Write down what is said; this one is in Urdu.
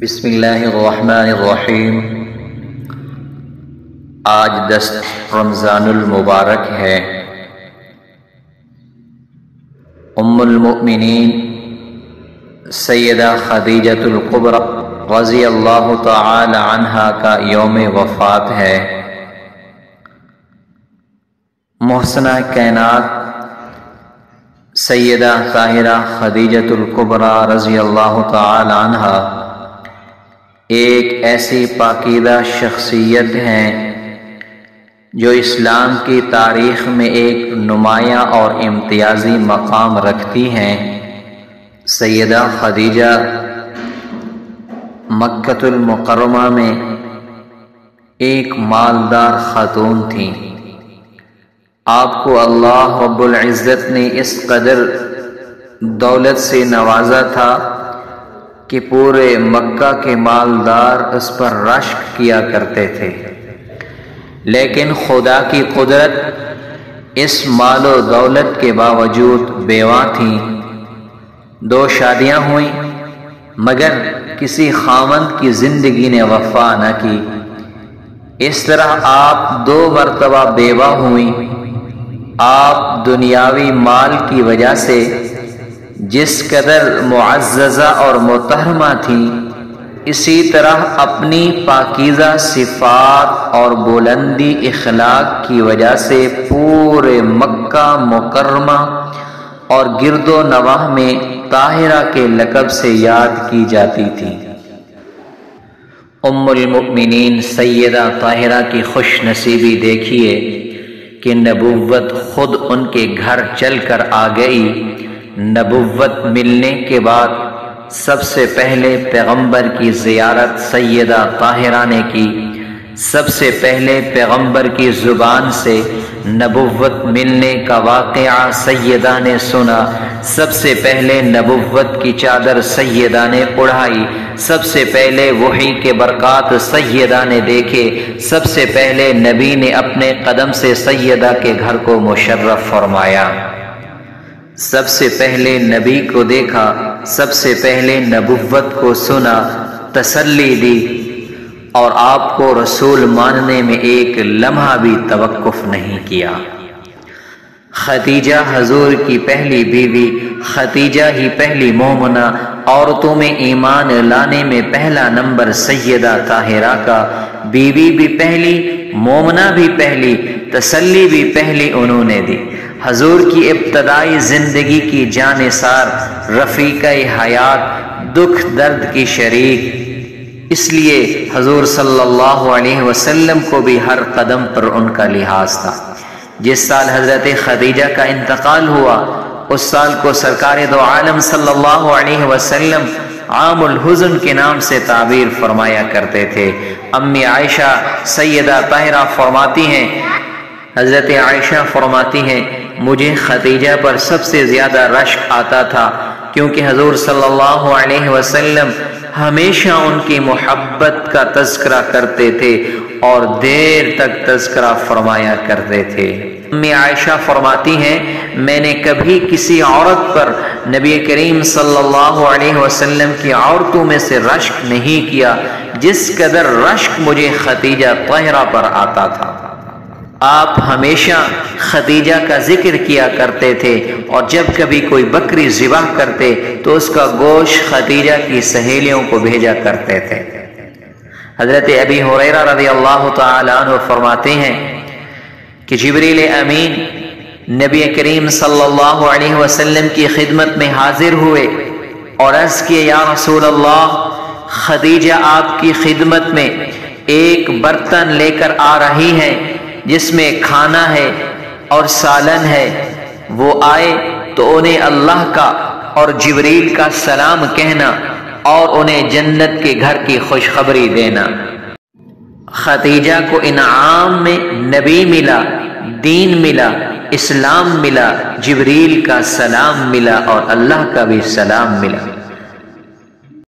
بسم اللہ الرحمن الرحیم۔ آج 10 رمضان المبارک ہے۔ ام المؤمنین سیدہ خدیجۃ الکبریٰ رضی اللہ تعالی عنہا کا یوم وفات ہے۔ محسنہ کائنات سیدہ طاہرہ خدیجۃ الکبریٰ رضی اللہ تعالی عنہا ایک ایسی پاکیزہ شخصیت ہیں جو اسلام کی تاریخ میں ایک نمایاں اور امتیازی مقام رکھتی ہیں۔ سیدہ خدیجہ مکہ المکرمہ میں ایک مالدار خاتون تھیں۔ آپ کو اللہ رب العزت نے اس قدر دولت سے نوازا تھا کہ پورے مکہ کے مالدار اس پر رشک کیا کرتے تھے، لیکن خدا کی قدرت اس مال و دولت کے باوجود بیوہ تھیں۔ 2 شادیاں ہوئیں مگر کسی خاوند کی زندگی نے وفا نہ کی۔ اس طرح آپ 2 مرتبہ بیوہ ہوئیں۔ آپ دنیاوی مال کی وجہ سے جس قدر معززہ اور محترمہ تھیں، اسی طرح اپنی پاکیزہ صفات اور بلندی اخلاق کی وجہ سے پورے مکہ مکرمہ اور گرد و نواح میں طاہرہ کے لقب سے یاد کی جاتی تھی۔ ام المؤمنین سیدہ طاہرہ کی خوش نصیبی دیکھیے کہ نبوت خود ان کے گھر چل کر آ گئی۔ نبوت ملنے کے بعد سب سے پہلے پیغمبر کی زیارت سیدہ طاہرہ نے کی۔ سب سے پہلے پیغمبر کی زبان سے نبوت ملنے کا واقعہ سیدہ نے سنا۔ سب سے پہلے نبوت کی چادر سیدہ نے اڑائی۔ سب سے پہلے وحی کے برکات سیدہ نے دیکھے۔ سب سے پہلے نبی نے اپنے قدم سے سیدہ کے گھر کو مشرف فرمایا۔ سب سے پہلے نبی کو دیکھا، سب سے پہلے نبوت کو سنا، تسلی دی اور آپ کو رسول ماننے میں ایک لمحہ بھی توقف نہیں کیا۔ خدیجہ حضور کی پہلی بیوی، خدیجہ ہی پہلی مومنہ، عورتوں میں ایمان لانے میں پہلا نمبر سیدہ طاہرہ کا۔ بیوی بھی پہلی، مومنہ بھی پہلی، تسلی بھی پہلی انہوں نے دی۔ حضور کی ابتدائی زندگی کی جانثار، رفیقہ حیات، دکھ درد کی شریک، اس لیے حضور صلی اللہ علیہ وسلم کو بھی ہر قدم پر ان کا لحاظ تھا۔ جس سال حضرت خدیجہ کا انتقال ہوا، اس سال کو سرکار دو عالم صلی اللہ علیہ وسلم عام الحزن کے نام سے تعبیر فرمایا کرتے تھے۔ امی عائشہ سیدہ طاہرہ فرماتی ہیں، حضرت عائشہ فرماتی ہیں، مجھے خدیجہ پر سب سے زیادہ رشک آتا تھا کیونکہ حضور صلی اللہ علیہ وسلم ہمیشہ ان کی محبت کا تذکرہ کرتے تھے اور دیر تک تذکرہ فرمایا کرتے تھے۔ امی عائشہ فرماتی ہیں، میں نے کبھی کسی عورت پر نبی کریم صلی اللہ علیہ وسلم کی عورتوں میں سے رشک نہیں کیا جس قدر رشک مجھے خدیجہ طاہرہ پر آتا تھا۔ آپ ہمیشہ خدیجہ کا ذکر کیا کرتے تھے اور جب کبھی کوئی بکری ذبح کرتے تو اس کا گوشت خدیجہ کی سہیلیوں کو بھیجا کرتے تھے۔ حضرت ابی ہریرہ رضی اللہ تعالی عنہ فرماتے ہیں کہ جبریل امین نبی کریم صلی اللہ علیہ وسلم کی خدمت میں حاضر ہوئے اور عرض کیے، یا رسول اللہ، خدیجہ آپ کی خدمت میں ایک برتن لے کر آ رہی ہیں جس میں کھانا ہے اور سالن ہے۔ وہ آئے تو انہیں اللہ کا اور جبریل کا سلام کہنا اور انہیں جنت کے گھر کی خوشخبری دینا۔ خدیجہ کو انعام میں نبی ملا، دین ملا، اسلام ملا، جبریل کا سلام ملا اور اللہ کا بھی سلام ملا۔